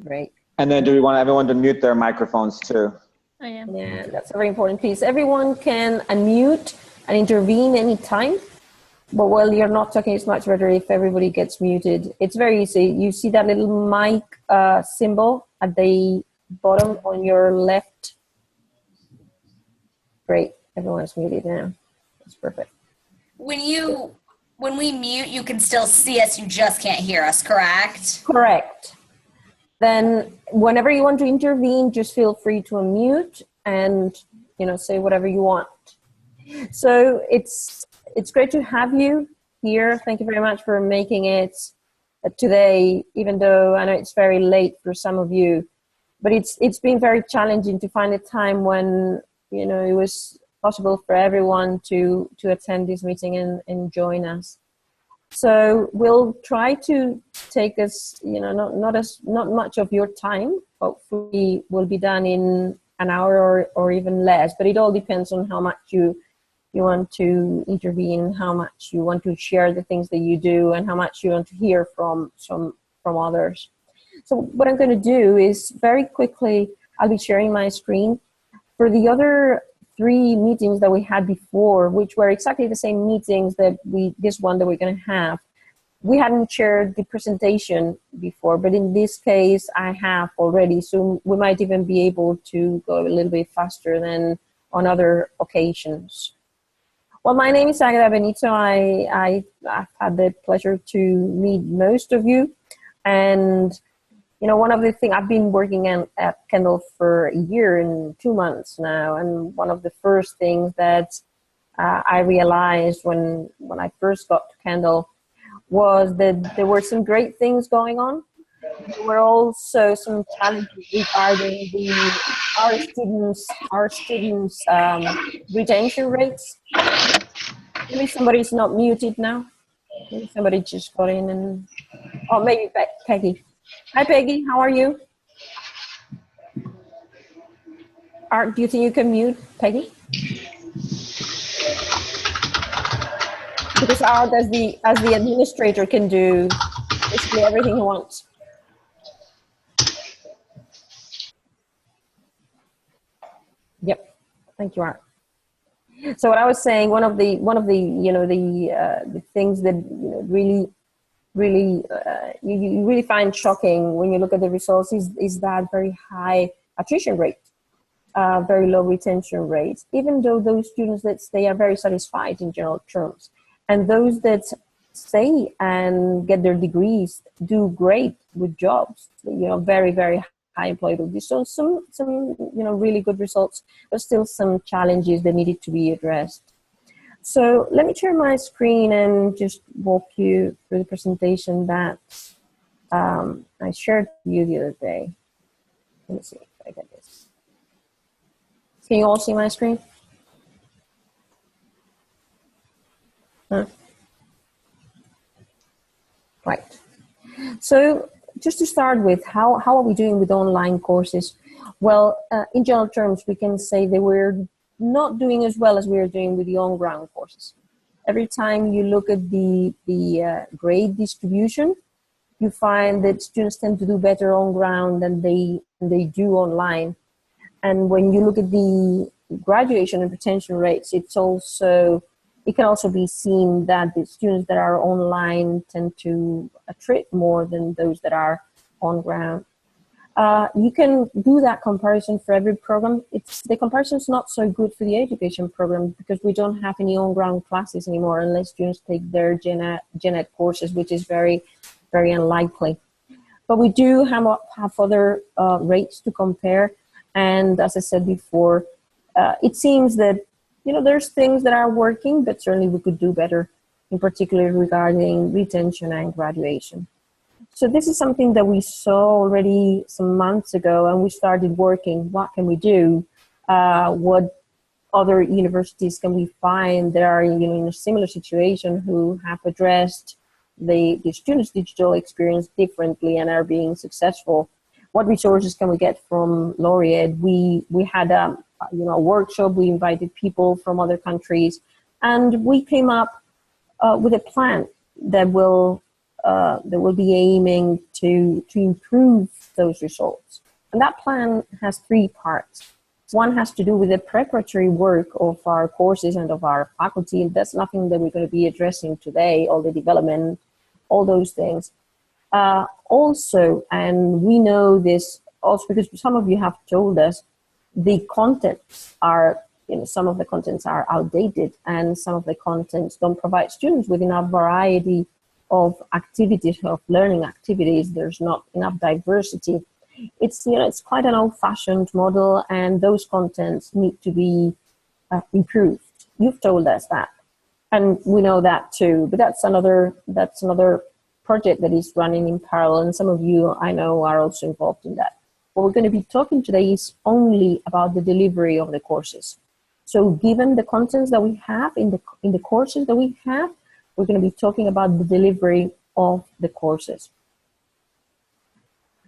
Great. And then do we want everyone to mute their microphones too? I am. Yeah, that's a very important piece. Everyone can unmute and intervene anytime. But while you're not talking, it's much better if everybody gets muted. It's very easy. You see that little mic symbol at the bottom on your left? Great. Everyone's muted now. That's perfect. When we mute, you can still see us, you just can't hear us, correct? Correct. Then whenever you want to intervene, just feel free to unmute and, you know, say whatever you want. So it's great to have you here. Thank you very much for making it today, even though I know it's very late for some of you. But it's been very challenging to find a time when, you know, it was possible for everyone to attend this meeting and join us. So we'll try to take us, you know, not much of your time. Hopefully will be done in an hour or even less, but it all depends on how much you want to intervene, how much you want to share the things that you do, and how much you want to hear from others. So what I'm going to do is very quickly, I'll be sharing my screen. For the other 3 meetings that we had before, which were exactly the same meetings that this one that we're going to have, we hadn't shared the presentation before, but in this case I have already, so we might even be able to go a little bit faster than on other occasions. Well, my name is Agueda Benito. I've had the pleasure to meet most of you, and you know, one of the things, I've been working at Kendall for a year and 2 months now, and one of the first things that I realized when I first got to Kendall was that there were some great things going on. There were also some challenges regarding our students' retention rates. Maybe somebody's not muted now. Maybe somebody just got in and, oh, maybe Peggy. Hi, Peggy. How are you? Art, do you think you can mute Peggy? Because Art, as the administrator, can do basically everything he wants. Yep. Thank you, Art. So what I was saying, one of the you know the things that you really find shocking when you look at the results is that very high attrition rate, very low retention rate, even though those students that stay are very satisfied in general terms. And those that stay and get their degrees do great with jobs, you know, very, very high employability. So some you know, really good results, but still some challenges that needed to be addressed. So let me share my screen and just walk you through the presentation that I shared with you the other day. Let me see if I get this. Can you all see my screen? Huh? Right. So just to start with, how are we doing with online courses? Well, in general terms, we can say that we're not doing as well as we are doing with the on-ground courses. Every time you look at the grade distribution, you find that students tend to do better on ground than they do online. And when you look at the graduation and retention rates, it can also be seen that the students that are online tend to attrit more than those that are on ground. You can do that comparison for every program. The comparison is not so good for the education program because we don't have any on-ground classes anymore unless students take their gen ed courses, which is very, very unlikely. But we do have other rates to compare. And as I said before, it seems that, you know, there's things that are working, but certainly we could do better, in particular regarding retention and graduation. So this is something that we saw already some months ago, and we started working. What can we do? What other universities can we find that are, you know, in a similar situation who have addressed the students' digital experience differently and are being successful? What resources can we get from Laureate? We had a workshop. We invited people from other countries, and we came up with a plan that will aiming to improve those results. And that plan has 3 parts. One has to do with the preparatory work of our courses and of our faculty. That's nothing that we're going to be addressing today, all the development, all those things. Also, and we know this also because some of you have told us, the contents are, some of the contents are outdated, and some of the contents don't provide students with enough variety of activities, of learning activities. There's not enough diversity. It's quite an old-fashioned model, and those contents need to be improved. You've told us that, and we know that too. But that's another project that is running in parallel, and some of you, I know, are also involved in that. What we're going to be talking today is only about the delivery of the courses. So, given the contents that we have in the courses that we have, we're going to be talking about the delivery of the courses.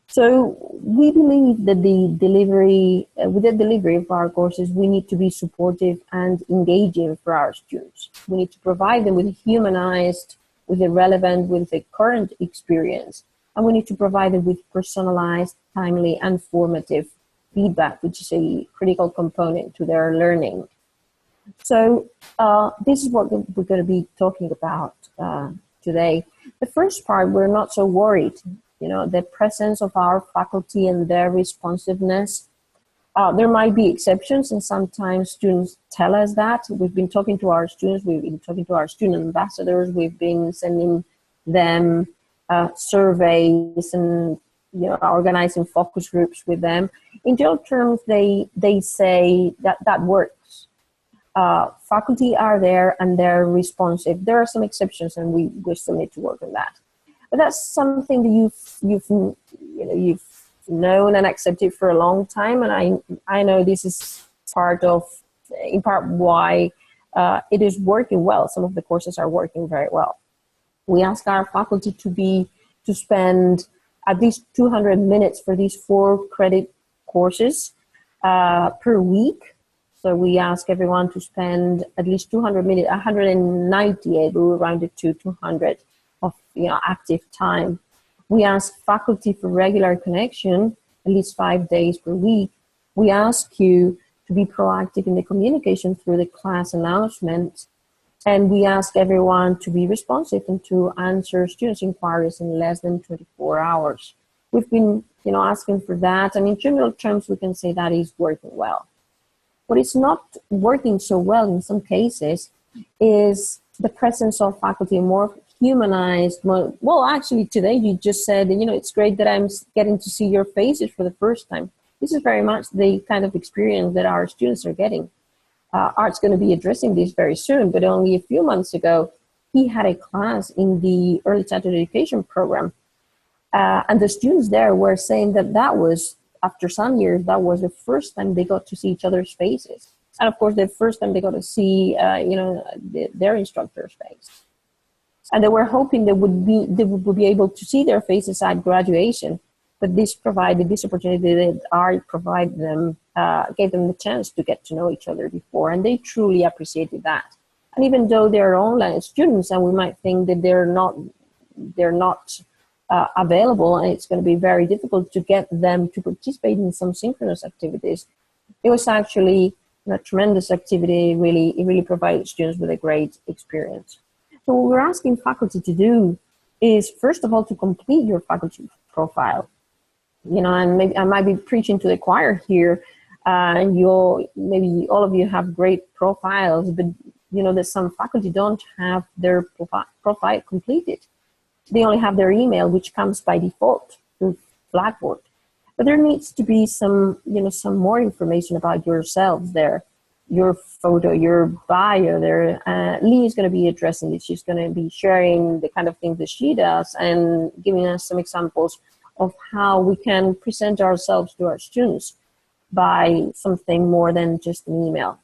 So we believe that with the delivery of our courses, we need to be supportive and engaging for our students. We need to provide them with a humanized, with a relevant, with a current experience. And we need to provide them with personalized, timely, and formative feedback, which is a critical component to their learning. So this is what we're going to be talking about today. The first part, we're not so worried. The presence of our faculty and their responsiveness. There might be exceptions, and sometimes students tell us that. We've been talking to our students, we've been talking to our student ambassadors, we've been sending them surveys and organizing focus groups with them. In general terms, they say that works. Faculty are there and they're responsive. There are some exceptions, and we still need to work on that. But that's something that you've known and accepted for a long time, and I know this is in part why it is working well. Some of the courses are working very well. We ask our faculty to spend at least 200 minutes for these 4 credit courses per week. So we ask everyone to spend at least 200 minutes, 198, we will round it to 200. Of active time. We ask faculty for regular connection, at least 5 days per week. We ask you to be proactive in the communication through the class announcements, and we ask everyone to be responsive and to answer students' inquiries in less than 24 hours. We've been asking for that, and in general terms we can say that is working well. What is not working so well in some cases is the presence of faculty more humanized. Well, actually today you just said, it's great that I'm getting to see your faces for the first time. This is very much the kind of experience that our students are getting. Art's going to be addressing this very soon, but only a few months ago, he had a class in the early childhood education program. And the students there were saying that was, after some years, that was the first time they got to see each other's faces. And of course, the first time they got to see, their instructor's face. And they were hoping they would be able to see their faces at graduation. But this opportunity that Art provided them, gave them the chance to get to know each other before. And they truly appreciated that. And even though they're online students, and we might think that they're not available, and it's going to be very difficult to get them to participate in some synchronous activities, it was actually a tremendous activity. It really provided students with a great experience. So what we're asking faculty to do is, first of all, to complete your faculty profile. And maybe I might be preaching to the choir here, and maybe all of you have great profiles, but that some faculty don't have their profile completed. They only have their email, which comes by default through Blackboard. But there needs to be some more information about yourselves there. Your photo, your bio there. Leigh is going to be addressing this. She's going to be sharing the kind of things that she does and giving us some examples of how we can present ourselves to our students by something more than just an email.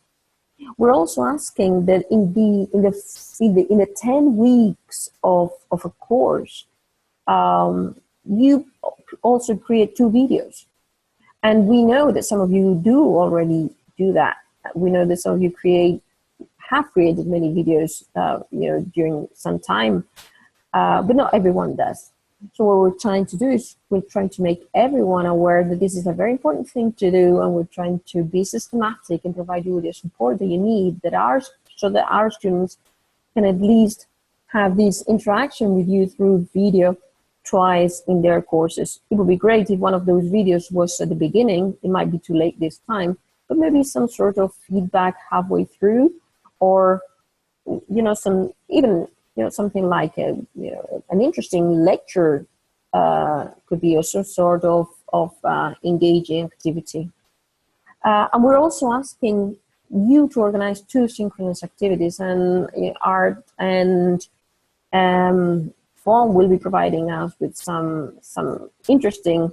We're also asking that in the 10 weeks of a course, you also create 2 videos. And we know that some of you do already do that. We know that some of you have created many videos, during some time. but not everyone does. So what we're trying to do is we're trying to make everyone aware that this is a very important thing to do, and we're trying to be systematic and provide you with the support that you need, so that our students can at least have this interaction with you through video twice in their courses. It would be great if one of those videos was at the beginning. It might be too late this time, but maybe some sort of feedback halfway through, or something like an interesting lecture could be also sort of engaging activity. And we're also asking you to organize 2 synchronous activities, and Art and Phuong will be providing us with some interesting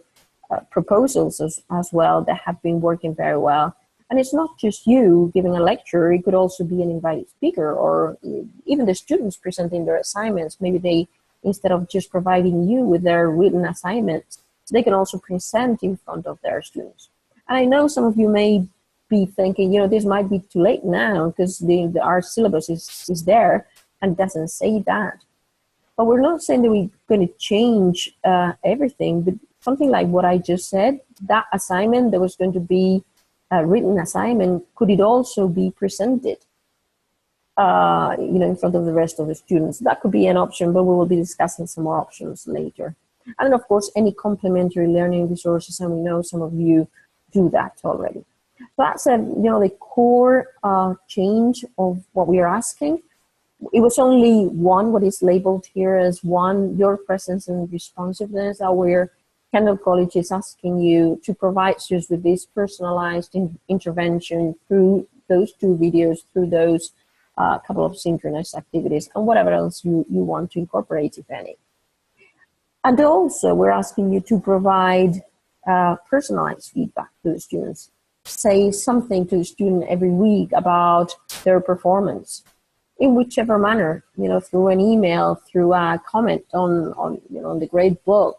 proposals as well that have been working very well. And it's not just you giving a lecture, it could also be an invited speaker, or even the students presenting their assignments. Maybe they, instead of just providing you with their written assignments, they can also present in front of their students. And I know some of you may be thinking, this might be too late now because our syllabus is there and doesn't say that. But we're not saying that we're going to change everything, but something like what I just said, that assignment that was going to be a written assignment, could it also be presented in front of the rest of the students? That could be an option, but we will be discussing some more options later. And of course, any complementary learning resources, and we know some of you do that already. So that's the core change of what we are asking. It was only one, what is labeled here as one, your presence and responsiveness, where Kendall College is asking you to provide students with this personalized intervention through those 2 videos, through those couple of synchronous activities, and whatever else you want to incorporate, if any. And also, we're asking you to provide personalized feedback to the students. Say something to the student every week about their performance, in whichever manner, through an email, through a comment on the grade book,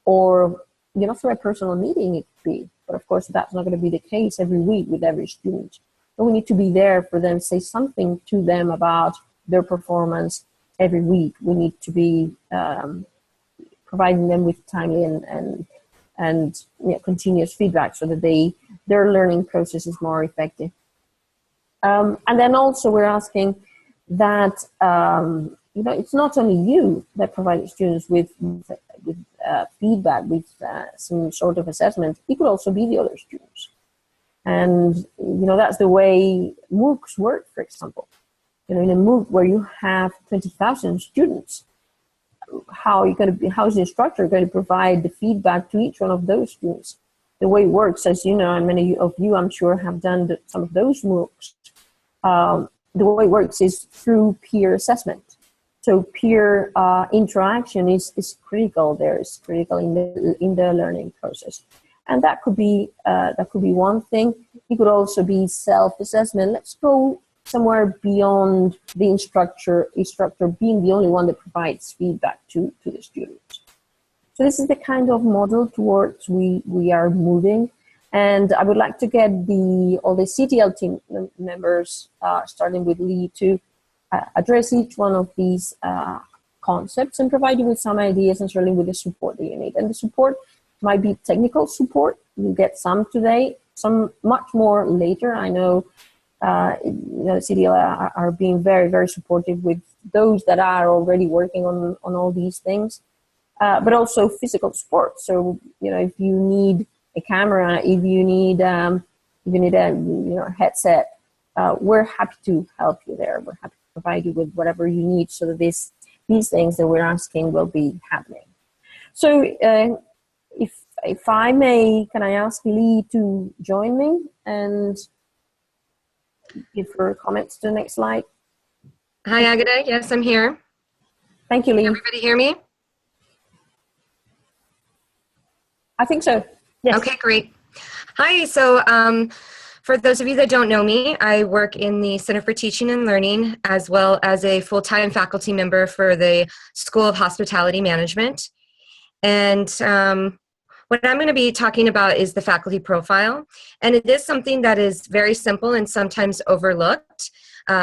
or through a personal meeting it could be. But of course, that's not going to be the case every week with every student. But we need to be there for them, say something to them about their performance every week. We need to be providing them with timely and continuous feedback so that their learning process is more effective. And then also we're asking that it's not only you that provide students with feedback, with some sort of assessment. It could also be the other students. And that's the way MOOCs work, for example. In a MOOC where you have 20,000 students, how is the instructor going to provide the feedback to each one of those students? The way it works, as you know, and many of you, I'm sure, have done some of those MOOCs, the way it works is through peer assessment. So peer interaction is critical there. It's critical in the learning process. And that could be one thing. It could also be self-assessment. Let's go somewhere beyond the instructor being the only one that provides feedback to the students. So this is the kind of model towards we are moving. And I would like to get all the CTL team members, starting with Leigh, to address each one of these concepts and provide you with some ideas, and certainly with the support that you need. And the support might be technical support. You get some today, some much more later. I know CTL are being very, very supportive with those that are already working on all these things, but also physical support. So, if you need a camera, if you need a headset, we're happy to help you there. We're happy to provide you with whatever you need so that these things that we're asking will be happening. So if I may, can I ask Leigh to join me and give her comments to the next slide? Hi, Agueda. Yes, I'm here. Thank you, Leigh. Can everybody hear me? I think so. Yes. Okay, great. Hi. So for those of you that don't know me, I work in the Center for Teaching and Learning, as well as a full-time faculty member for the School of Hospitality Management. And what I'm going to be talking about is the faculty profile. And it is something that is very simple and sometimes overlooked,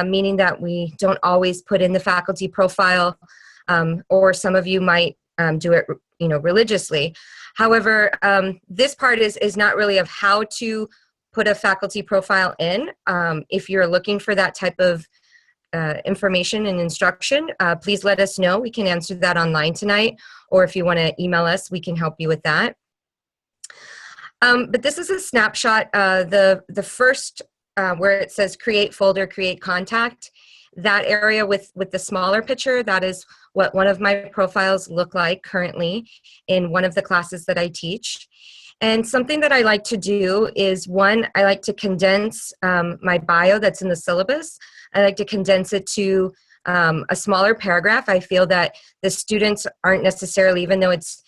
meaning that we don't always put in the faculty profile or some of you might do it, religiously. However, this part is not really of how to put a faculty profile in. If you're looking for that type of information and instruction, please let us know. We can answer that online tonight, or if you want to email us, we can help you with that. But this is a snapshot. The first where it says create folder, create contact, that area with the smaller picture, that is what one of my profiles look like currently in one of the classes that I teach. And something that I like to do is, one, I like to condense my bio that's in the syllabus. I like to condense it to a smaller paragraph. I feel that the students aren't necessarily, even though it's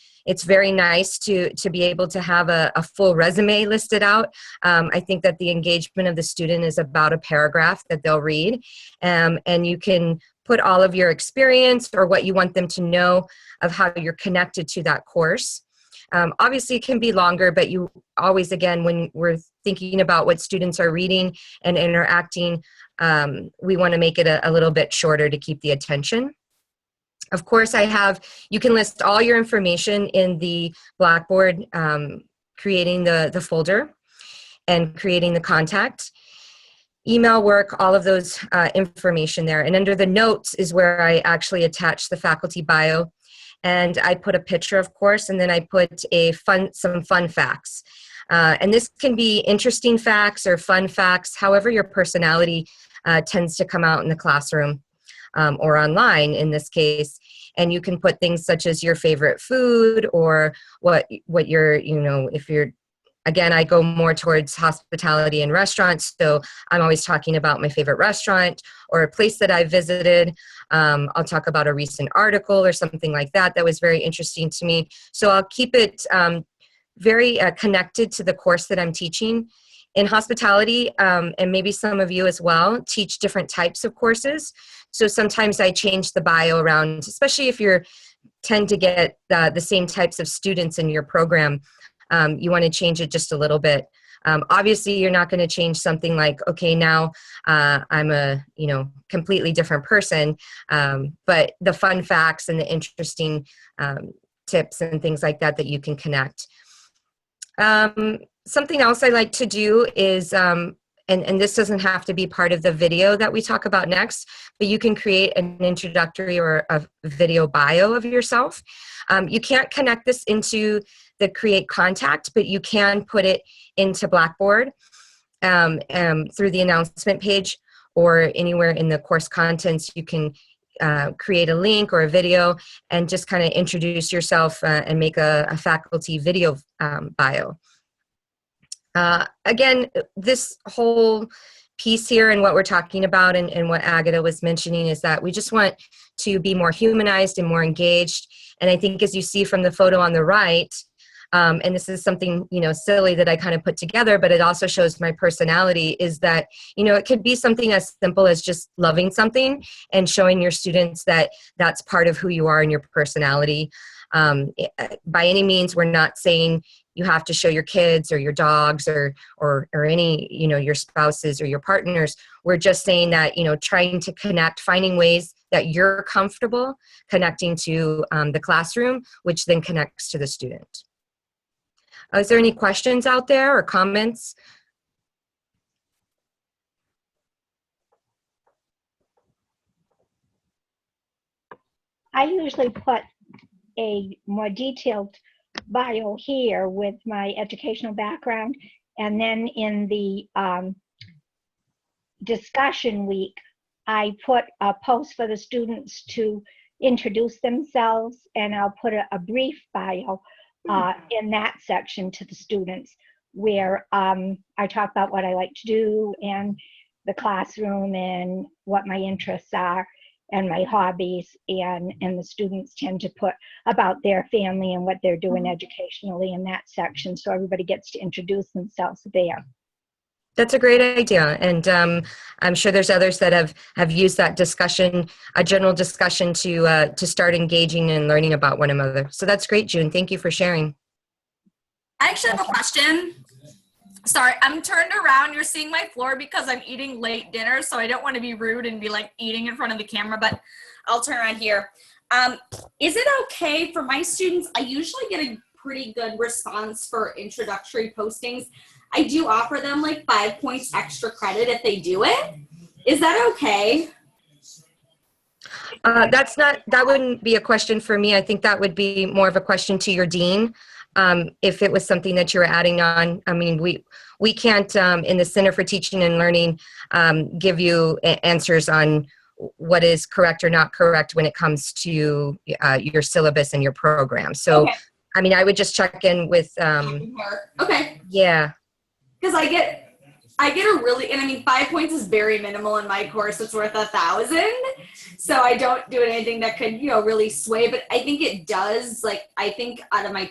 very nice to be able to have a full resume listed out. I think that the engagement of the student is about a paragraph that they'll read. And you can put all of your experience or what you want them to know of how you're connected to that course. Obviously, it can be longer, but you always, again, when we're thinking about what students are reading and interacting, we want to make it a little bit shorter to keep the attention. Of course, you can list all your information in the Blackboard, creating the folder and creating the contact. Email work, all of those information there. And under the notes is where I actually attach the faculty bio. And I put a picture, of course, and then I put some fun facts. And this can be interesting facts or fun facts, however your personality tends to come out in the classroom or online in this case. And you can put things such as your favorite food or what you're, if you're, again, I go more towards hospitality and restaurants, so I'm always talking about my favorite restaurant or a place that I visited. I'll talk about a recent article or something like that that was very interesting to me. So I'll keep it very connected to the course that I'm teaching. In hospitality, and maybe some of you as well, teach different types of courses. So sometimes I change the bio around, especially if you tend to get the same types of students in your program. You want to change it just a little bit. Obviously, you're not going to change something like, okay, now I'm a completely different person. But the fun facts and the interesting tips and things like that you can connect. Something else I like to do is, and this doesn't have to be part of the video that we talk about next, but you can create an introductory or a video bio of yourself. You can't connect this into the create contact, but you can put it into Blackboard through the announcement page or anywhere in the course contents. You can create a link or a video and just kind of introduce yourself and make a faculty video bio. Again, this whole piece here and what we're talking about and what Agueda was mentioning is that we just want to be more humanized and more engaged. And I think as you see from the photo on the right, and this is something, silly that I kind of put together, but it also shows my personality, is that, it could be something as simple as just loving something and showing your students that that's part of who you are and your personality. By any means, we're not saying you have to show your kids or your dogs or any, your spouses or your partners. We're just saying that, trying to connect, finding ways that you're comfortable connecting to the classroom, which then connects to the student. Is there any questions out there or comments? I usually put a more detailed bio here with my educational background, and then in the discussion week, I put a post for the students to introduce themselves, and I'll put a brief bio in that section to the students where I talk about what I like to do and the classroom and what my interests are and my hobbies, and the students tend to put about their family and what they're doing educationally in that section, so everybody gets to introduce themselves there. That's a great idea, and I'm sure there's others that have used that discussion, a general discussion, to start engaging and learning about one another. So that's great, June. Thank you for sharing. I actually have a question. Sorry, I'm turned around. You're seeing my floor because I'm eating late dinner, so I don't want to be rude and be like eating in front of the camera, but I'll turn around here. Is it okay for my students? I usually get a pretty good response for introductory postings. I do offer them like 5 points extra credit if they do it. Is that okay? That wouldn't be a question for me. I think that would be more of a question to your dean. If it was something that you were adding on, I mean, we can't, in the Center for Teaching and Learning, give you answers on what is correct or not correct when it comes to your syllabus and your program. So, Okay. I mean, I would just check in with, Okay. yeah. Because I get a really, and I mean, 5 points is very minimal in my course. It's worth 1,000. So I don't do anything that could, really sway, but I think it does. Like, I think out of my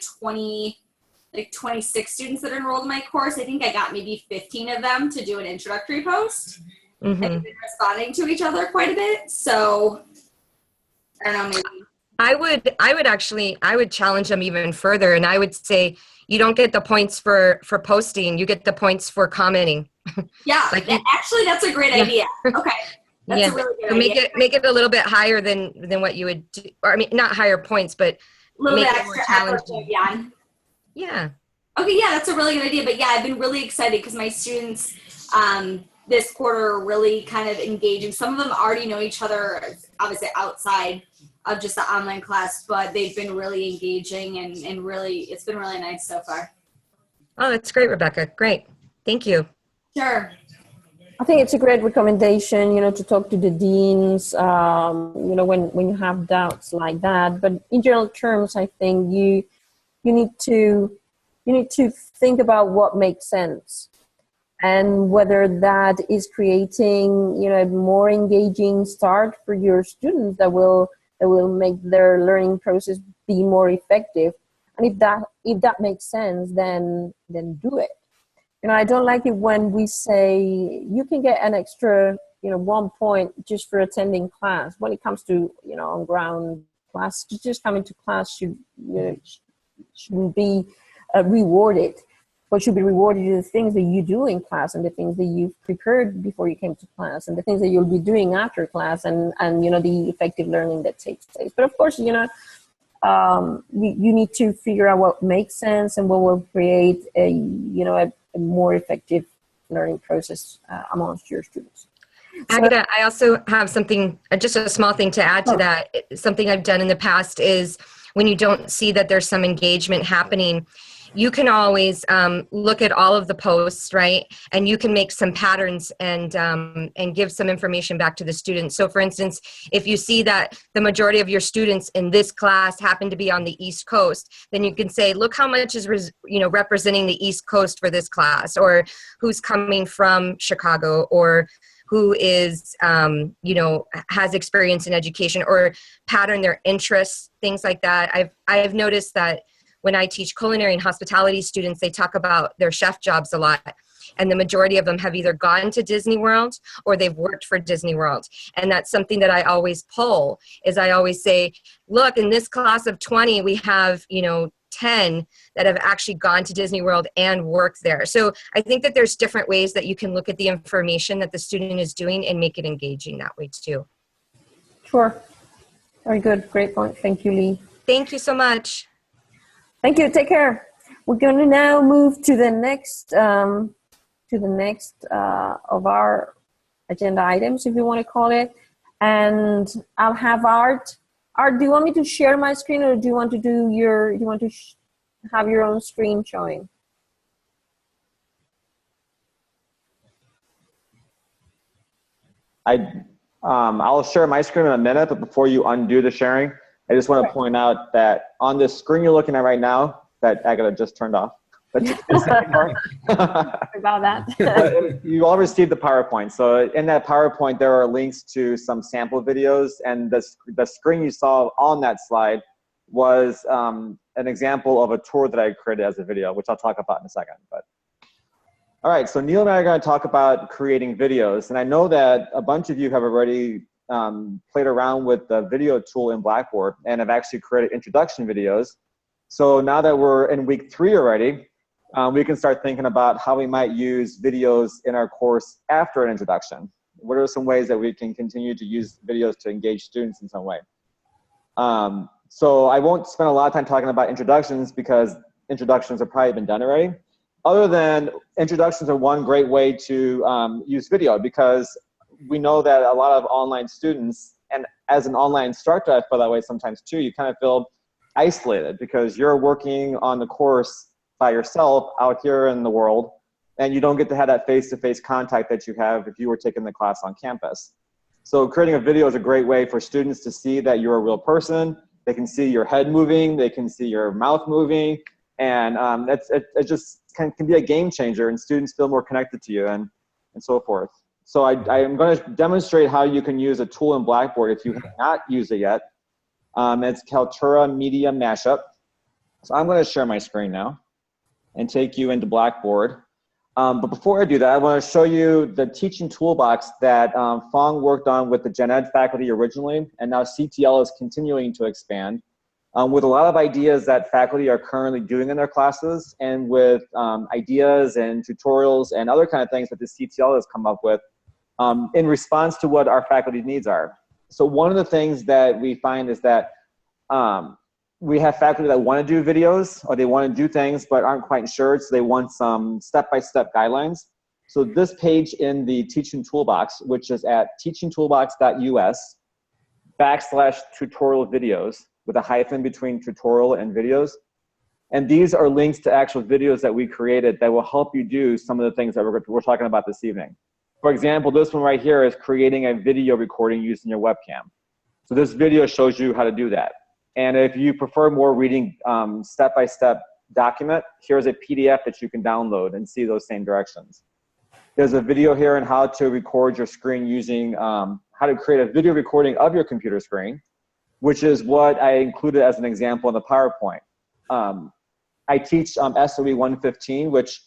26 students that are enrolled in my course, I think I got maybe 15 of them to do an introductory post. Mm-hmm. And they've been responding to each other quite a bit. So I don't know, maybe. I would challenge them even further, and I would say you don't get the points for posting, you get the points for commenting. Yeah, Like actually, that's a great idea. Okay, that's a really good idea. Make it a little bit higher than what you would do, or I mean, not higher points, but A little make bit it more extra effort. challenging. Yeah. Yeah. Okay, yeah, that's a really good idea. But yeah, I've been really excited because my students this quarter are really kind of engaging. Some of them already know each other, obviously outside of just the online class, but they've been really engaging and really, it's been really nice so far. Oh, that's great, Rebecca. Great. Thank you. Sure. I think it's a great recommendation, to talk to the deans, when you have doubts like that. But in general terms, I think you need to think about what makes sense and whether that is creating, a more engaging start for your students that will make their learning process be more effective. And if that makes sense, then do it. I don't like it when we say you can get an extra, 1 point just for attending class. When it comes to, on ground class, just coming to class shouldn't be rewarded. What should be rewarded is the things that you do in class and the things that you've prepared before you came to class and the things that you'll be doing after class and the effective learning that takes place. But of course, you need to figure out what makes sense and what will create a more effective learning process amongst your students. Agueda, I also have something, just a small thing to add to that. Something I've done in the past is when you don't see that there's some engagement happening, you can always look at all of the posts, right? And you can make some patterns and give some information back to the students. So for instance, if you see that the majority of your students in this class happen to be on the East Coast, then you can say, look how much is representing the East Coast for this class, or who's coming from Chicago, or who is, has experience in education, or pattern their interests, things like that. I've noticed that when I teach culinary and hospitality students, they talk about their chef jobs a lot. And the majority of them have either gone to Disney World or they've worked for Disney World. And that's something that I always pull, is I always say, look, in this class of 20, we have, 10 that have actually gone to Disney World and worked there. So I think that there's different ways that you can look at the information that the student is doing and make it engaging that way too. Sure. Very good. Great point. Thank you, Leigh. Thank you so much. Thank you. Take care. We're going to now move to the next of our agenda items, if you want to call it. And I'll have Art. Art, do you want me to share my screen, or do you want to have your own screen showing? I'll share my screen in a minute, but before you undo the sharing, I just want to point out that on the screen you're looking at right now, that Agueda just turned off. Sorry about that. You all received the PowerPoint. So in that PowerPoint, there are links to some sample videos, and the screen you saw on that slide was an example of a tour that I created as a video, which I'll talk about in a second. But all right, so Neal and I are going to talk about creating videos, and I know that a bunch of you have already played around with the video tool in Blackboard and have actually created introduction videos. So now that we're in week 3 already, we can start thinking about how we might use videos in our course after an introduction. What are some ways that we can continue to use videos to engage students in some way? So I won't spend a lot of time talking about introductions because introductions have probably been done already. Other than introductions are one great way to use video, because we know that a lot of online students, and as an online instructor, I feel that way sometimes too, you kind of feel isolated because you're working on the course by yourself out here in the world, and you don't get to have that face-to-face contact that you have if you were taking the class on campus. So creating a video is a great way for students to see that you're a real person. They can see your head moving, they can see your mouth moving, and it just can be a game changer, and students feel more connected to you and so forth. So I am going to demonstrate how you can use a tool in Blackboard if you have not used it yet. It's Kaltura Media Mashup. So I'm going to share my screen now and take you into Blackboard. But before I do that, I want to show you the teaching toolbox that Phuong worked on with the Gen Ed faculty originally, and now CTL is continuing to expand with a lot of ideas that faculty are currently doing in their classes, and with ideas and tutorials and other kind of things that the CTL has come up with in response to what our faculty needs are. So one of the things that we find is that we have faculty that want to do videos, or they want to do things but aren't quite sure, so they want some step-by-step guidelines. So this page in the teaching toolbox, which is at teachingtoolbox.us/tutorial videos, with a hyphen between tutorial and videos. And these are links to actual videos that we created that will help you do some of the things that we're talking about this evening. For example, this one right here is creating a video recording using your webcam. So this video shows you how to do that. And if you prefer more reading step-by-step document, here's a PDF that you can download and see those same directions. There's a video here on how to record your screen using, how to create a video recording of your computer screen, which is what I included as an example in the PowerPoint. I teach SOE 115, which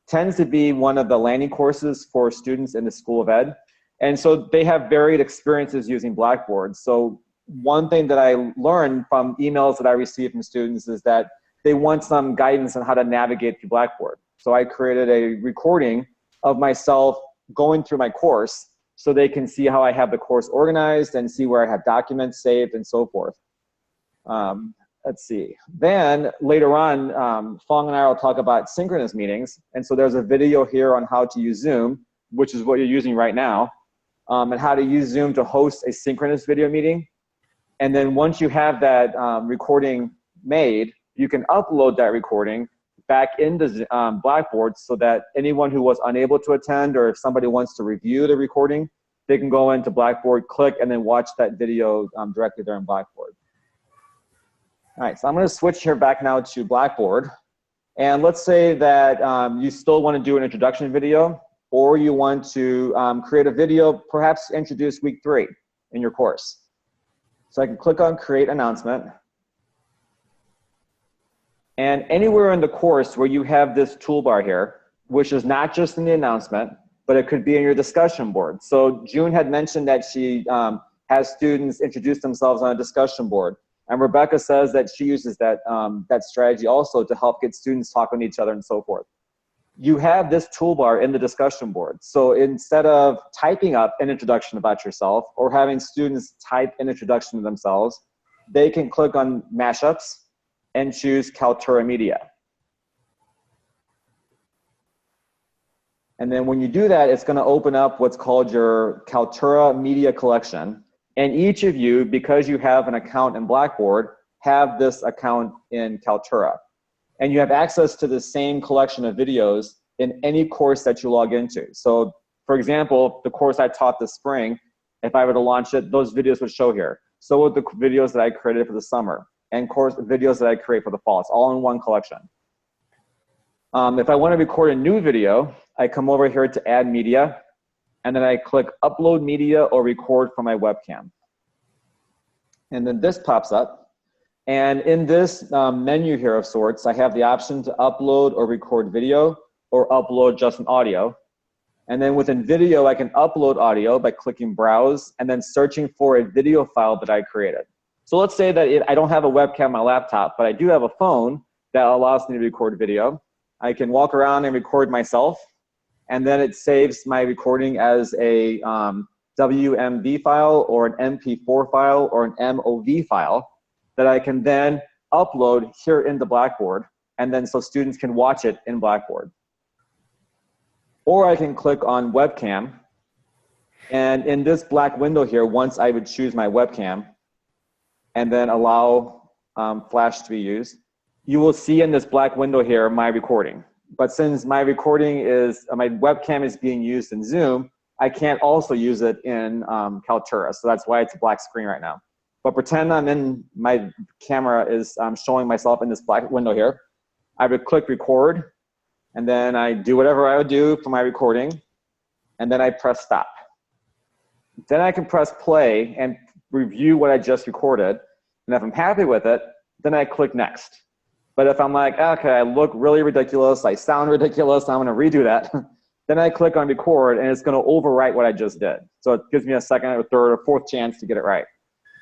tends to be one of the landing courses for students in the School of Ed. And so they have varied experiences using Blackboard. So one thing that I learned from emails that I receive from students is that they want some guidance on how to navigate through Blackboard. So I created a recording of myself going through my course so they can see how I have the course organized and see where I have documents saved and so forth. Let's see. Then later on, Phuong and I will talk about synchronous meetings. And so there's a video here on how to use Zoom, which is what you're using right now, and how to use Zoom to host a synchronous video meeting. And then once you have that recording made, you can upload that recording back into Blackboard so that anyone who was unable to attend, or if somebody wants to review the recording, they can go into Blackboard, click, and then watch that video directly there in Blackboard. All right, so I'm going to switch here back now to Blackboard. And let's say that you still want to do an introduction video, or you want to create a video, perhaps introduce week 3 in your course. So I can click on Create Announcement. And anywhere in the course where you have this toolbar here, which is not just in the announcement, but it could be in your discussion board. So June had mentioned that she has students introduce themselves on a discussion board. And Rebecca says that she uses that, that strategy also to help get students talking to each other and so forth. You have this toolbar in the discussion board. So instead of typing up an introduction about yourself or having students type an introduction to themselves, they can click on Mashups and choose Kaltura Media. And then when you do that, it's going to open up what's called your Kaltura Media Collection. And each of you, because you have an account in Blackboard, have this account in Kaltura. And you have access to the same collection of videos in any course that you log into. So for example, the course I taught this spring, if I were to launch it, those videos would show here. So would the videos that I created for the summer, and course videos that I create for the fall. It's all in one collection. If I want to record a new video, I come over here to Add Media, and then I click Upload Media or Record from my webcam. And then this pops up. And in this menu here of sorts, I have the option to upload or record video, or upload just an audio. And then within video, I can upload audio by clicking Browse and then searching for a video file that I created. So let's say that I don't have a webcam on my laptop, but I do have a phone that allows me to record video. I can walk around and record myself, and then it saves my recording as a WMV file or an MP4 file or an MOV file. that I can then upload here into Blackboard, and then so students can watch it in Blackboard. Or I can click on webcam, and in this black window here, once I would choose my webcam and then allow Flash to be used, you will see in this black window here my recording. But since my recording is, my webcam is being used in Zoom, I can't also use it in Kaltura. So that's why it's a black screen right now. But pretend I'm in, my camera is showing myself in this black window here. I would click record, and then I do whatever I would do for my recording, and then I press stop. Then I can press play and review what I just recorded. And if I'm happy with it, then I click next. But if I'm like, okay, I look really ridiculous, I sound ridiculous, I'm gonna redo that, then I click on record and it's gonna overwrite what I just did. So it gives me a second or third or fourth chance to get it right.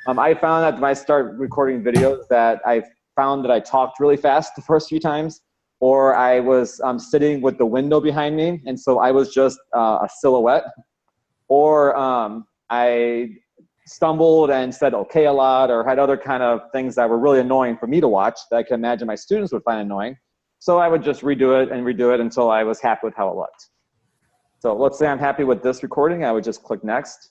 I found that when I start recording videos that I found that I talked really fast the first few times, or I was sitting with the window behind me, and so I was just a silhouette, or I stumbled and said okay a lot, or had other kind of things that were really annoying for me to watch that I can imagine my students would find annoying. So I would just redo it until I was happy with how it looked. So let's say I'm happy with this recording, I would just click next.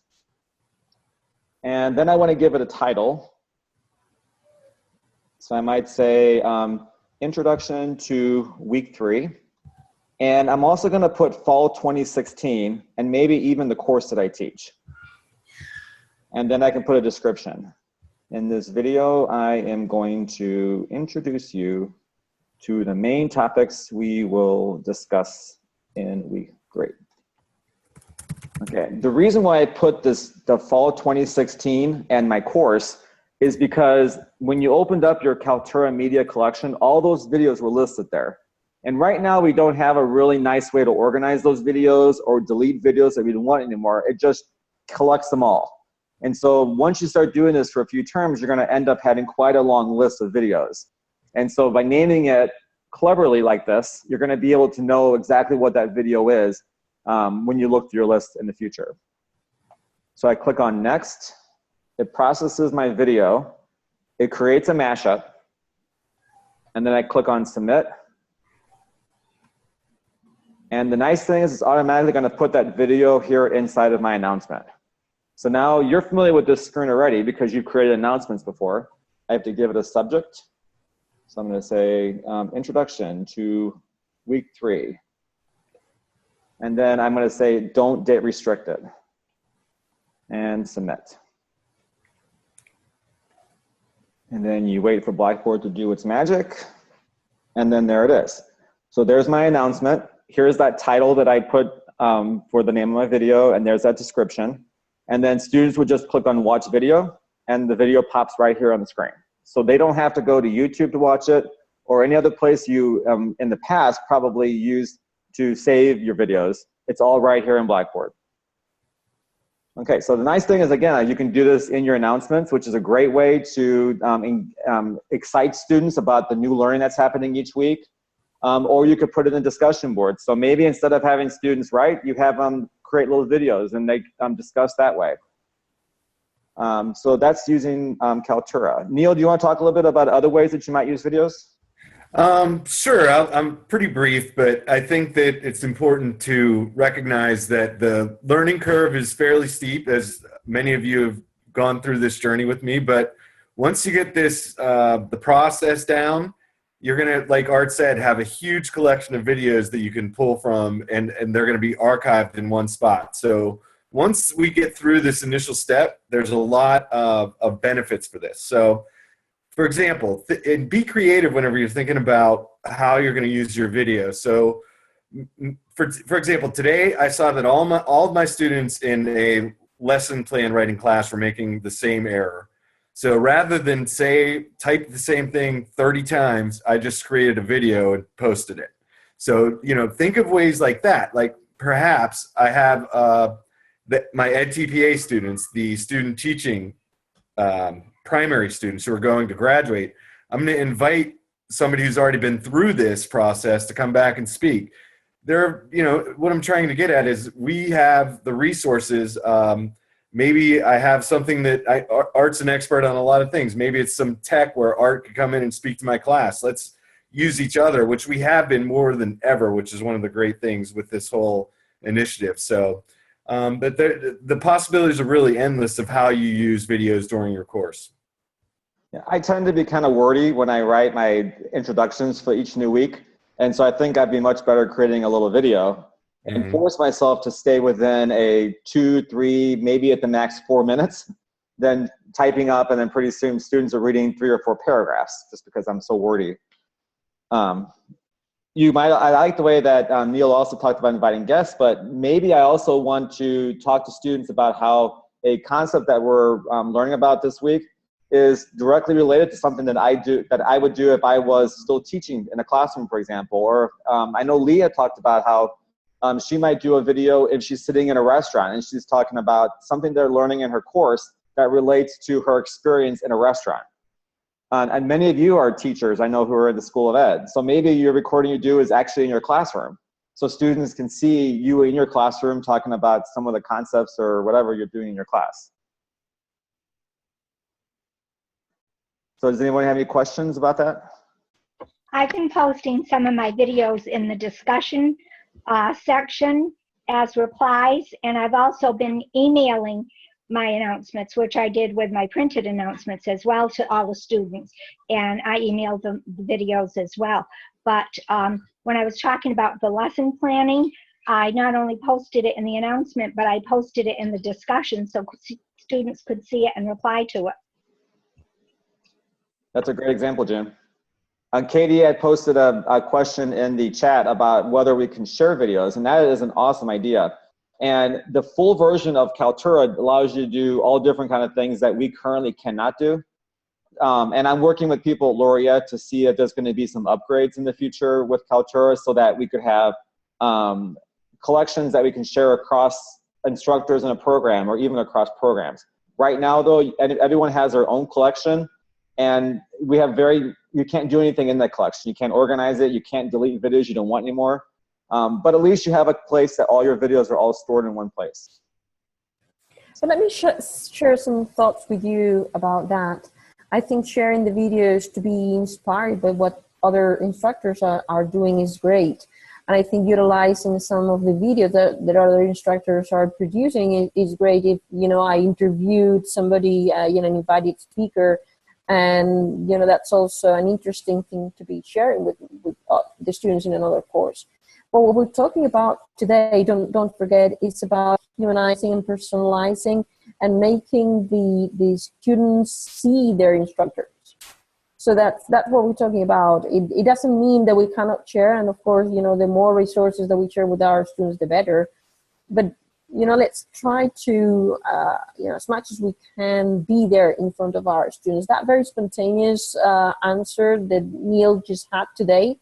And then I want to give it a title. So I might say Introduction to Week 3. And I'm also going to put Fall 2016 and maybe even the course that I teach. And then I can put a description. In this video, I am going to introduce you to the main topics we will discuss in week 3. Okay, the reason why I put the Fall 2016 and my course is because when you opened up your Kaltura Media collection, all those videos were listed there. And right now we don't have a really nice way to organize those videos or delete videos that we don't want anymore. It just collects them all. And so once you start doing this for a few terms, you're gonna end up having quite a long list of videos. And so by naming it cleverly like this, you're gonna be able to know exactly what that video is when you look through your list in the future. So I click on next, it processes my video, it creates a mashup, and then I click on submit. And the nice thing is it's automatically gonna put that video here inside of my announcement. So now you're familiar with this screen already because you've created announcements before. I have to give it a subject. So I'm gonna say Introduction to Week 3. And then I'm gonna say don't date restricted and submit. And then you wait for Blackboard to do its magic. And then there it is. So there's my announcement. Here's that title that I put for the name of my video, and there's that description. And then students would just click on watch video, and the video pops right here on the screen. So they don't have to go to YouTube to watch it, or any other place you, in the past, probably used to save your videos. It's all right here in Blackboard. Okay, so the nice thing is, again, you can do this in your announcements, which is a great way to excite students about the new learning that's happening each week. Or you could put it in discussion boards. So maybe instead of having students write, you have them create little videos and they discuss that way. So that's using Kaltura. Neal, do you want to talk a little bit about other ways that you might use videos? Sure, I'm pretty brief, but I think that it's important to recognize that the learning curve is fairly steep, as many of you have gone through this journey with me. But once you get this, the process down, you're gonna, like Art said, have a huge collection of videos that you can pull from, and they're gonna be archived in one spot. So once we get through this initial step, there's a lot of benefits for this. So for example, and be creative whenever you're thinking about how you're gonna use your video. So for example, today I saw that all of my students in a lesson plan writing class were making the same error. So rather than type the same thing 30 times, I just created a video and posted it. So, think of ways like that. Like perhaps I have my EdTPA students, the student teaching primary students who are going to graduate. I'm going to invite somebody who's already been through this process to come back and speak. What I'm trying to get at is we have the resources Maybe I have something that Art's an expert on a lot of things. Maybe it's some tech where Art could come in and speak to my class. Let's use each other, which we have been more than ever, which is one of the great things with this whole initiative. So, but the possibilities are really endless of how you use videos during your course. Yeah, I tend to be kind of wordy when I write my introductions for each new week. And so I think I'd be much better creating a little video and force myself to stay within a 2, 3, maybe at the max 4 minutes, than typing up and then pretty soon students are reading 3 or 4 paragraphs just because I'm so wordy. I like the way that Neal also talked about inviting guests, but maybe I also want to talk to students about how a concept that we're learning about this week is directly related to something that I would do if I was still teaching in a classroom, for example. Or I know Leah talked about how she might do a video if she's sitting in a restaurant and she's talking about something they're learning in her course that relates to her experience in a restaurant. And many of you are teachers, I know, who are in the School of Ed. So maybe your recording you do is actually in your classroom. So students can see you in your classroom talking about some of the concepts or whatever you're doing in your class. So does anyone have any questions about that? I've been posting some of my videos in the discussion section as replies, and I've also been emailing my announcements, which I did with my printed announcements as well, to all the students, and I emailed them the videos as well. But when I was talking about the lesson planning, I not only posted it in the announcement, but I posted it in the discussion so students could see it and reply to it. That's a great example, Jim. Katie had posted a question in the chat about whether we can share videos, and that is an awesome idea. And the full version of Kaltura allows you to do all different kind of things that we currently cannot do. And I'm working with people at Laureate to see if there's going to be some upgrades in the future with Kaltura so that we could have collections that we can share across instructors in a program or even across programs. Right now, though, everyone has their own collection, and we have you can't do anything in that collection. You can't organize it. You can't delete videos you don't want anymore. But at least you have a place that all your videos are all stored in one place. So let me share some thoughts with you about that. I think sharing the videos to be inspired by what other instructors are doing is great. And I think utilizing some of the videos that other instructors are producing is great. If, I interviewed somebody, an invited speaker, and, that's also an interesting thing to be sharing with the students in another course. But what we're talking about today, don't forget, it's about humanizing and personalizing and making the students see their instructors. So that's what we're talking about. It doesn't mean that we cannot share, and of course, the more resources that we share with our students, the better. But let's try to, as much as we can, be there in front of our students. That very spontaneous answer that Neal just had today,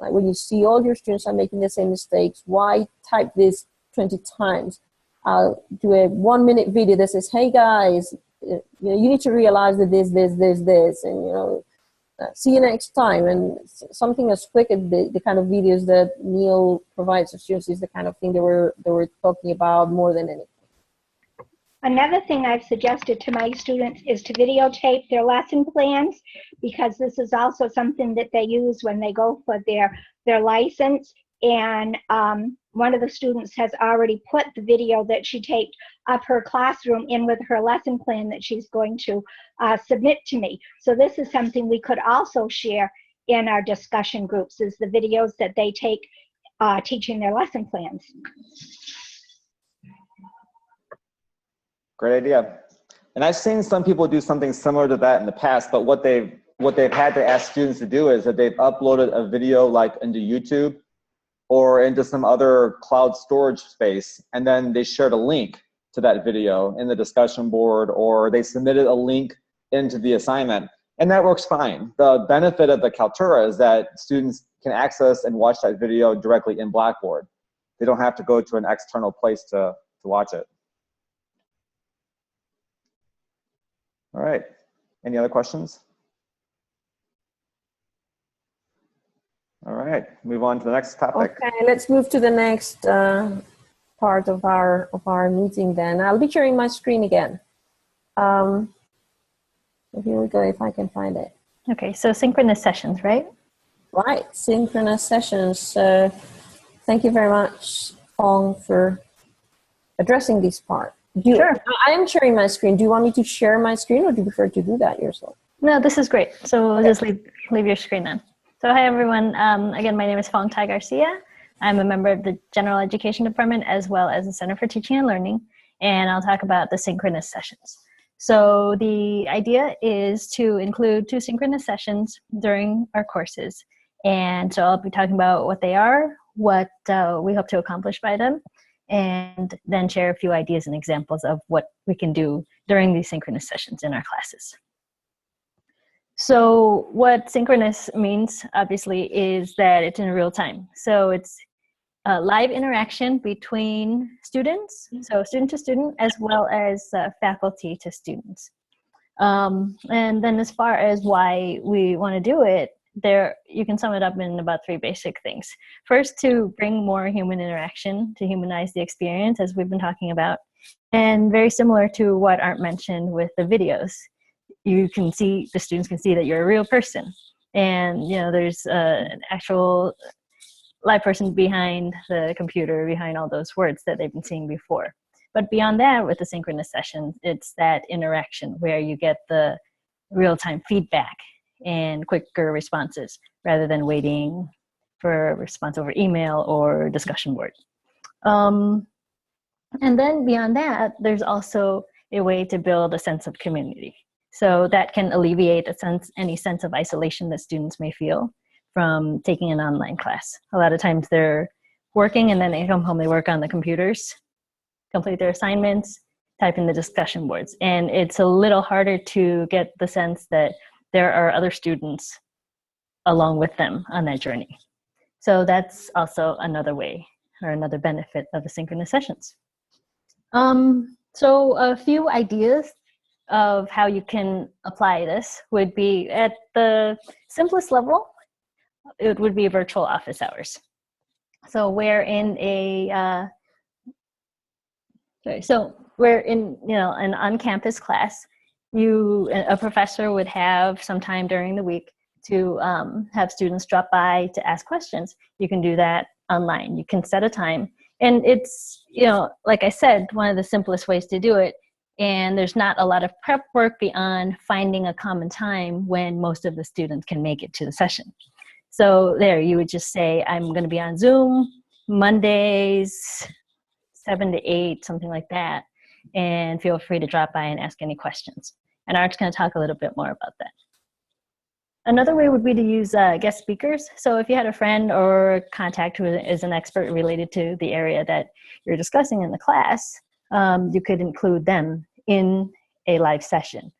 like when you see all your students are making the same mistakes, why type this 20 times? I'll do a 1-minute video that says, hey guys, you need to realize that this, and see you next time. And something as quick as the kind of videos that Neal provides to students is the kind of thing that we're talking about more than anything. Another thing I've suggested to my students is to videotape their lesson plans, because this is also something that they use when they go for their license. And one of the students has already put the video that she taped of her classroom in with her lesson plan that she's going to submit to me. So this is something we could also share in our discussion groups, is the videos that they take teaching their lesson plans. Great idea. And I've seen some people do something similar to that in the past, but what they've had to ask students to do is that they've uploaded a video like into YouTube or into some other cloud storage space, and then they shared a link to that video in the discussion board, or they submitted a link into the assignment, and that works fine. The benefit of the Kaltura is that students can access and watch that video directly in Blackboard. They don't have to go to an external place to watch it. All right, any other questions? All right, move on to the next topic. Okay, let's move to the next part of our meeting then. I'll be sharing my screen again. So here we go, if I can find it. Okay, so synchronous sessions, right? Right, synchronous sessions. So thank you very much, Phuong, for addressing this part. Sure. I am sharing my screen. Do you want me to share my screen, or do you prefer to do that yourself? No, this is great. So Okay. just leave your screen on. So hi, everyone. Again, my name is Phuong Thai Garcia. I'm a member of the General Education Department as well as the Center for Teaching and Learning, and I'll talk about the synchronous sessions. So the idea is to include 2 synchronous sessions during our courses. And so I'll be talking about what they are, what we hope to accomplish by them, and then share a few ideas and examples of what we can do during these synchronous sessions in our classes. So what synchronous means, obviously, is that it's in real time. So it's live interaction between students, so student to student, as well as faculty to students. And then as far as why we want to do it, you can sum it up in about 3 basic things. First, to bring more human interaction, to humanize the experience, as we've been talking about. And very similar to what Art mentioned with the videos. You can see, the students can see that you're a real person. And, you know, there's an actual live person behind the computer, behind all those words that they've been seeing before. But beyond that, with the synchronous sessions, it's that interaction where you get the real-time feedback and quicker responses rather than waiting for a response over email or discussion board. And then beyond that, there's also a way to build a sense of community. So that can alleviate any sense of isolation that students may feel from taking an online class. A lot of times they're working and then they come home, they work on the computers, complete their assignments, type in the discussion boards. And it's a little harder to get the sense that there are other students along with them on that journey. So that's also another way or another benefit of the synchronous sessions. So a few ideas of how you can apply this would be, at the simplest level, it would be virtual office hours. So we're in an on-campus class. A professor would have some time during the week to have students drop by to ask questions. You can do that online. You can set a time. And it's, like I said, one of the simplest ways to do it. And there's not a lot of prep work beyond finding a common time when most of the students can make it to the session. So there, you would just say, I'm going to be on Zoom Mondays, 7 to 8, something like that. And feel free to drop by and ask any questions. And Art's going to talk a little bit more about that. Another way would be to use guest speakers. So if you had a friend or a contact who is an expert related to the area that you're discussing in the class, you could include them in a live session.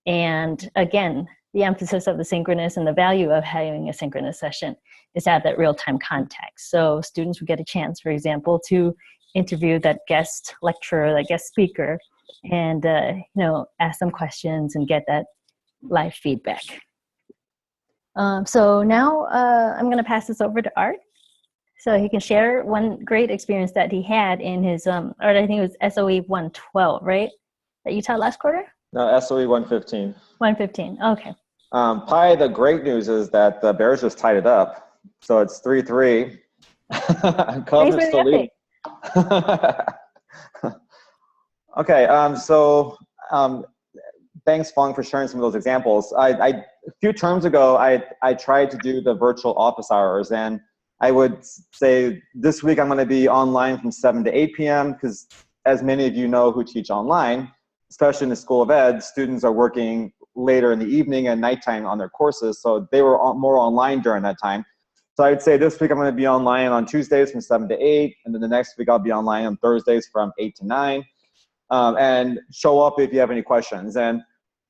And again, the emphasis of the synchronous and the value of having a synchronous session is to have that real-time contact. So students would get a chance, for example, to interview that guest lecturer, that guest speaker, and ask them questions and get that live feedback. So now I'm going to pass this over to Art, so he can share one great experience that he had in his, or I think it was SOE 112, right? That you taught last quarter? No, SOE 115. 115, okay. Probably the great news is that the Bears just tied it up. So it's 3-3. Cubs are still leading. Okay, thanks, Phuong, for sharing some of those examples. A few terms ago, I tried to do the virtual office hours, and I would say this week I'm going to be online from 7 to 8 p.m. because, as many of you know who teach online, especially in the School of Ed, students are working later in the evening and nighttime on their courses, so they were more online during that time. So I'd say this week I'm going to be online on Tuesdays from 7 to 8, and then the next week I'll be online on Thursdays from 8 to 9, and show up if you have any questions. And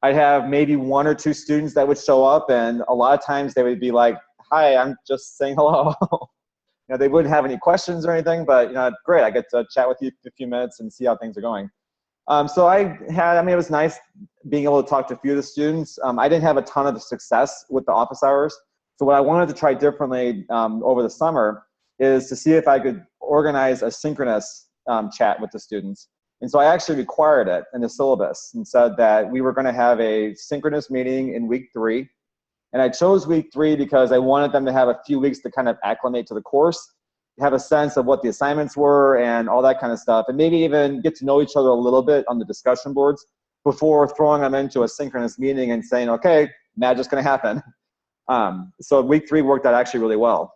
I'd have maybe 1 or 2 students that would show up, and a lot of times they would be like, hi, I'm just saying hello. They wouldn't have any questions or anything, but great, I get to chat with you for a few minutes and see how things are going. So it was nice being able to talk to a few of the students. I didn't have a ton of success with the office hours. So what I wanted to try differently over the summer is to see if I could organize a synchronous chat with the students. And so I actually required it in the syllabus and said that we were going to have a synchronous meeting in week 3. And I chose week 3 because I wanted them to have a few weeks to kind of acclimate to the course, have a sense of what the assignments were and all that kind of stuff, and maybe even get to know each other a little bit on the discussion boards before throwing them into a synchronous meeting and saying, okay, magic's going to happen. So week 3 worked out actually really well.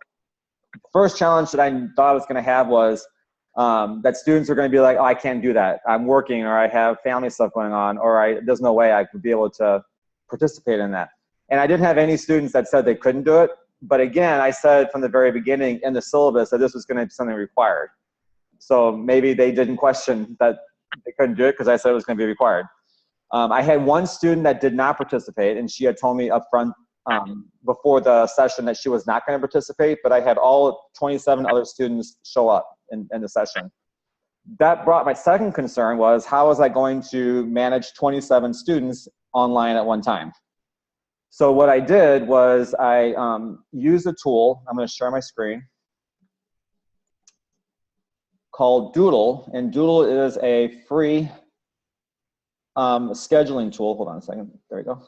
First challenge that I thought I was going to have was that students are going to be like, oh, I can't do that. I'm working, or I have family stuff going on, or there's no way I could be able to participate in that. And I didn't have any students that said they couldn't do it. But again, I said from the very beginning in the syllabus that this was going to be something required. So maybe they didn't question that they couldn't do it because I said it was going to be required. I had one student that did not participate, and she had told me up front before the session that she was not going to participate, but I had all 27 other students show up in the session. That brought my second concern was, how was I going to manage 27 students online at one time? So what I did was I used a tool, I'm going to share my screen, called Doodle. And Doodle is a free scheduling tool. Hold on a second. There we go.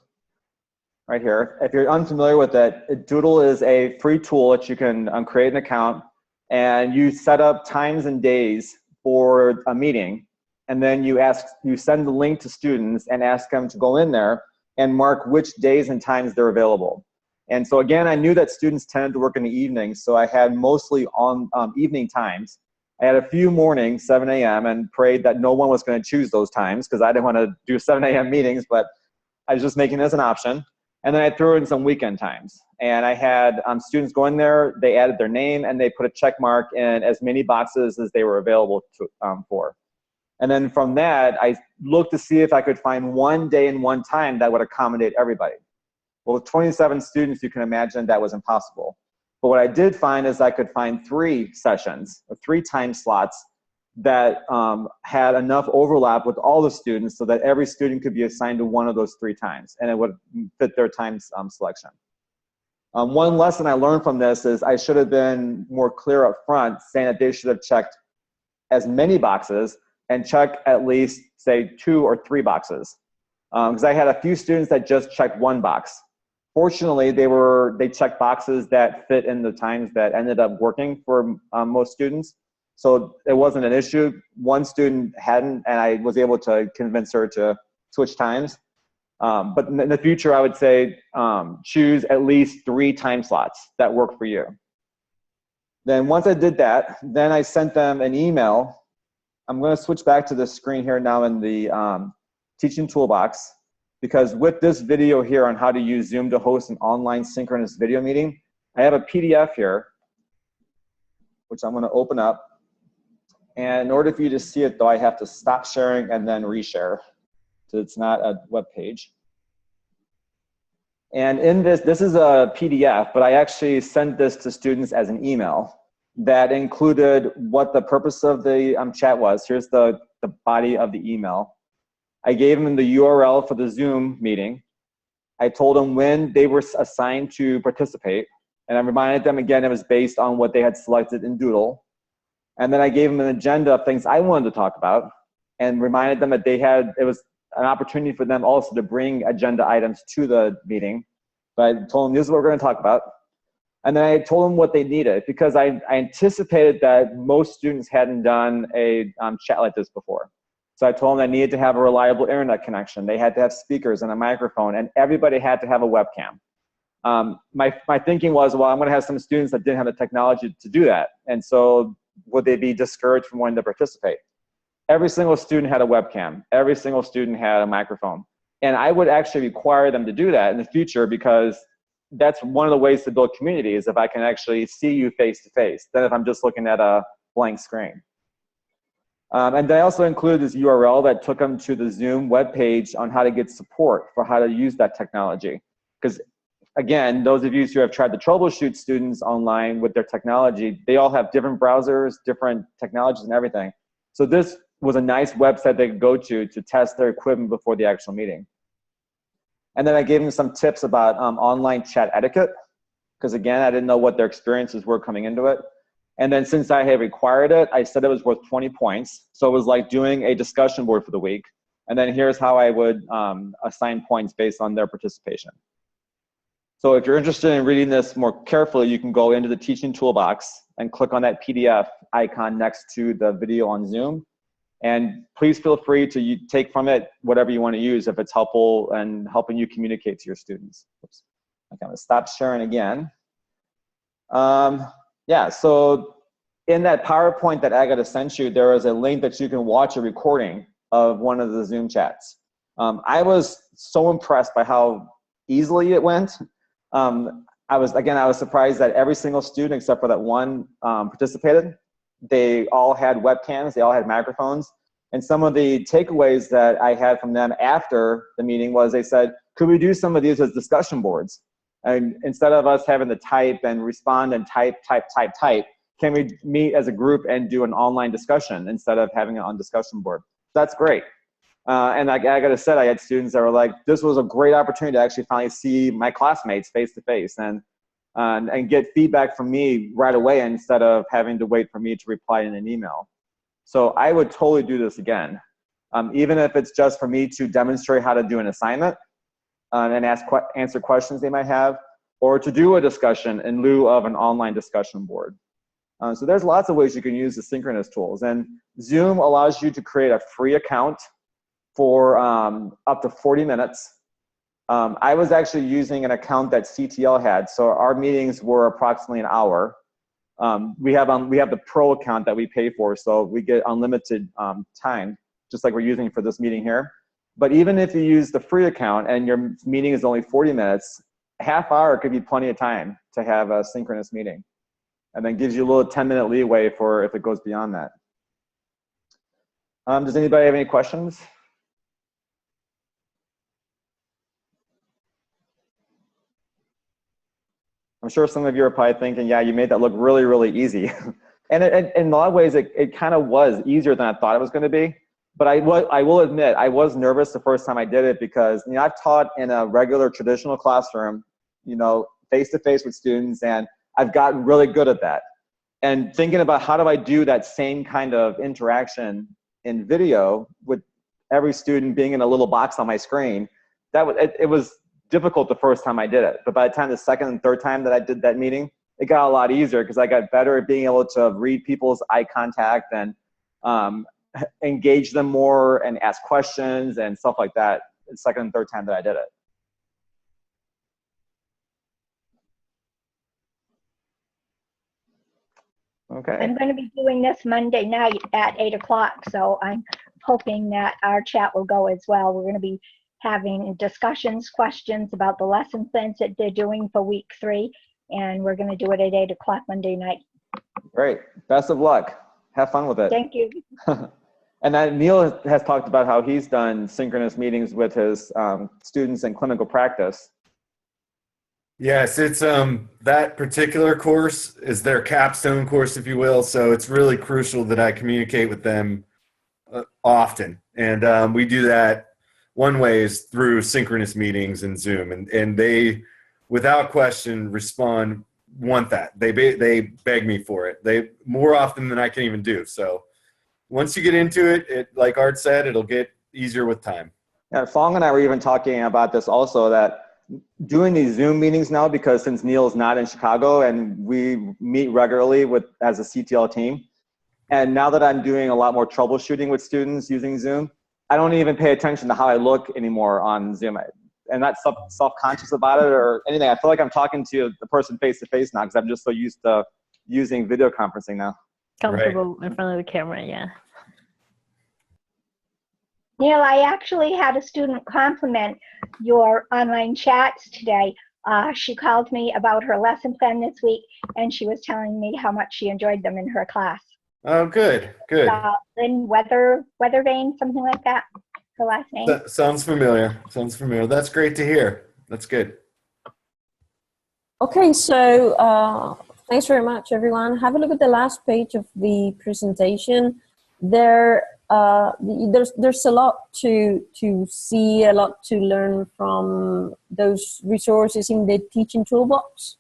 Right here. If you're unfamiliar with it, Doodle is a free tool that you can create an account, and you set up times and days for a meeting. And then you send the link to students and ask them to go in there and mark which days and times they're available. And so again, I knew that students tended to work in the evening, so I had mostly on evening times. I had a few mornings, 7 a.m., and prayed that no one was going to choose those times because I didn't want to do 7 a.m. meetings, but I was just making it as an option. And then I threw in some weekend times. And I had students go in there, they added their name, and they put a check mark in as many boxes as they were available to, for. And then from that, I looked to see if I could find one day and one time that would accommodate everybody. Well, with 27 students, you can imagine that was impossible. But what I did find is I could find 3 sessions, or 3 time slots that had enough overlap with all the students so that every student could be assigned to one of those 3 times, and it would fit their time selection. One lesson I learned from this is I should have been more clear up front, saying that they should have checked as many boxes and check at least, say, 2 or 3 boxes. Because I had a few students that just checked 1 box. Fortunately, they checked boxes that fit in the times that ended up working for most students. So it wasn't an issue. One student hadn't, and I was able to convince her to switch times. But in the future, I would say choose at least 3 time slots that work for you. Then once I did that, then I sent them an email. I'm going to switch back to the screen here now in the teaching toolbox, because with this video here on how to use Zoom to host an online synchronous video meeting, I have a PDF here, which I'm going to open up. And in order for you to see it, though, I have to stop sharing and then reshare. So it's not a web page. And in this is a PDF, but I actually sent this to students as an email that included what the purpose of the chat was. Here's the body of the email. I gave them the URL for the Zoom meeting. I told them when they were assigned to participate. And I reminded them again, it was based on what they had selected in Doodle. And then I gave them an agenda of things I wanted to talk about and reminded them that it was an opportunity for them also to bring agenda items to the meeting. But I told them this is what we're going to talk about. And then I told them what they needed, because I anticipated that most students hadn't done a chat like this before. So I told them they needed to have a reliable internet connection. They had to have speakers and a microphone, and everybody had to have a webcam. My thinking was, well, I'm going to have some students that didn't have the technology to do that. And so would they be discouraged from wanting to participate? Every single student had a webcam. Every single student had a microphone. And I would actually require them to do that in the future, because that's one of the ways to build community, is if I can actually see you face to face, than if I'm just looking at a blank screen. And they also included this URL that took them to the Zoom webpage on how to get support for how to use that technology. Because again, those of you who have tried to troubleshoot students online with their technology, they all have different browsers, different technologies and everything. So this was a nice website they could go to test their equipment before the actual meeting. And then I gave them some tips about online chat etiquette, because again, I didn't know what their experiences were coming into it. And then since I had required it, I said it was worth 20 points. So it was like doing a discussion board for the week. And then here's how I would assign points based on their participation. So if you're interested in reading this more carefully, you can go into the teaching toolbox and click on that PDF icon next to the video on Zoom. And please feel free to take from it whatever you want to use if it's helpful and helping you communicate to your students. Oops. I'm going to stop sharing again. Yeah, so in that PowerPoint that Agueda sent you, there is a link that you can watch a recording of one of the Zoom chats. I was so impressed by how easily it went. I was surprised that every single student except for that one participated. They all had webcams, they all had microphones. And some of the takeaways that I had from them after the meeting was they said, could we do some of these as discussion boards? And instead of us having to type and respond and type, can we meet as a group and do an online discussion instead of having it on discussion board? That's great. And like Agueda said, I had students that were like, this was a great opportunity to actually finally see my classmates face to face and get feedback from me right away instead of having to wait for me to reply in an email. So I would totally do this again, even if it's just for me to demonstrate how to do an assignment and answer questions they might have, or to do a discussion in lieu of an online discussion board. So there's lots of ways you can use the synchronous tools. And Zoom allows you to create a free account for up to 40 minutes. I was actually using an account that CTL had, so our meetings were approximately an hour. We have the Pro account that we pay for, so we get unlimited time, just like we're using for this meeting here. But even if you use the free account and your meeting is only 40 minutes, a half hour could be plenty of time to have a synchronous meeting. And then gives you a little 10-minute leeway for if it goes beyond that. Does anybody have any questions? I'm sure some of you are probably thinking, yeah, you made that look really, really easy. And in a lot of ways, it kind of was easier than I thought it was going to be. But I will admit, I was nervous the first time I did it because I've taught in a regular traditional classroom, face-to-face with students, and I've gotten really good at that. And thinking about how do I do that same kind of interaction in video with every student being in a little box on my screen, it was difficult the first time I did it. But by the time the second and third time that I did that meeting, it got a lot easier because I got better at being able to read people's eye contact and engage them more and ask questions and stuff like that the second and third time that I did it. Okay. I'm going to be doing this Monday night at 8 o'clock, so I'm hoping that our chat will go as well. We're going to be having discussions, questions about the lesson plans that they're doing for week 3, and we're going to do it at 8 o'clock Monday night. Great. Best of luck. Have fun with it. Thank you. And then Neal has talked about how he's done synchronous meetings with his students in clinical practice. Yes, it's that particular course is their capstone course, if you will. So it's really crucial that I communicate with them often. And we do that one way is through synchronous meetings and Zoom. And they, without question, want that. They beg me for it. They more often than I can even do. So once you get into it, like Art said, it'll get easier with time. Yeah, Phuong and I were even talking about this also, that doing these Zoom meetings now, because since Neal's not in Chicago and we meet regularly as a CTL team, and now that I'm doing a lot more troubleshooting with students using Zoom, I don't even pay attention to how I look anymore on Zoom. I'm not self-conscious about it or anything. I feel like I'm talking to the person face-to-face now because I'm just so used to using video conferencing now. Comfortable in front of the camera, yeah. Neal, I actually had a student compliment your online chats today. She called me about her lesson plan this week, and she was telling me how much she enjoyed them in her class. Oh, good, good. Lynn Weathervane, something like that, her last name. That sounds familiar. Sounds familiar. That's great to hear. That's good. Okay, so thanks very much, everyone. Have a look at the last page of the presentation. There's a lot to see, a lot to learn from those resources in the teaching toolbox.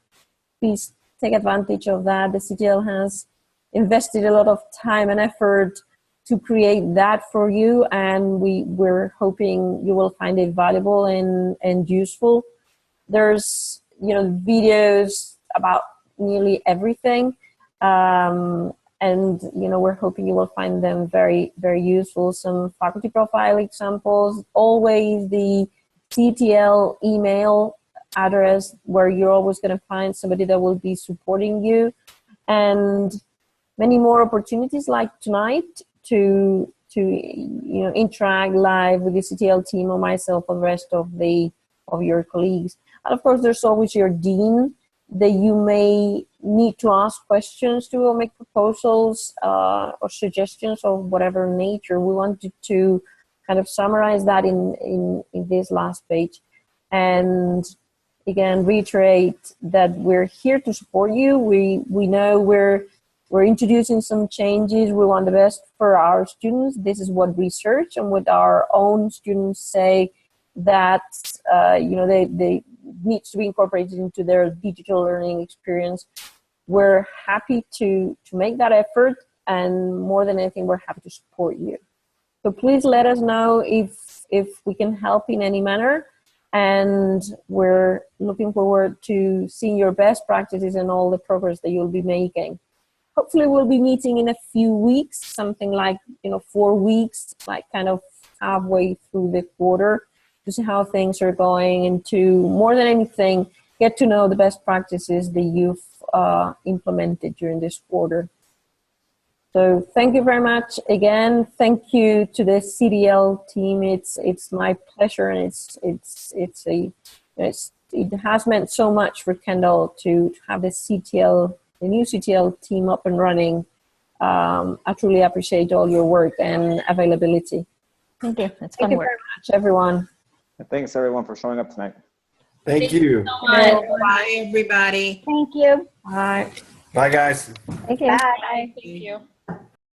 Please take advantage of that. The CTL has invested a lot of time and effort to create that for you, and we're hoping you will find it valuable and useful. There's, you know, videos about nearly everything, and you know, we're hoping you will find them very, very useful. Some faculty profile examples, always the CTL email address where you're always going to find somebody that will be supporting you, and many more opportunities like tonight to you know, interact live with the CTL team or myself or the rest of your colleagues. And of course, there's always your dean that you may need to ask questions to, or make proposals or suggestions of whatever nature. We wanted to kind of summarize that in this last page, and again reiterate that we're here to support you. We know we're introducing some changes. We want the best for our students. This is what research and what our own students say that you know, they needs to be incorporated into their digital learning experience. We're happy to make that effort, and more than anything, we're happy to support you. So please let us know if we can help in any manner, and we're looking forward to seeing your best practices and all the progress that you'll be making. Hopefully we'll be meeting in a few weeks, something like, you know, 4 weeks, like kind of halfway through the quarter, to see how things are going, and to, more than anything, get to know the best practices that you've implemented during this quarter. So thank you very much again. Thank you to the CDL team. It's my pleasure, and it has meant so much for Kendall to have the new CTL team up and running. I truly appreciate all your work and availability. Thank you. It's Thank fun you work. very much, everyone. Thanks everyone for showing up tonight. Thank you. So much. Bye, everybody. Thank you. Bye. Bye, guys. Thank you. Bye. Thank you.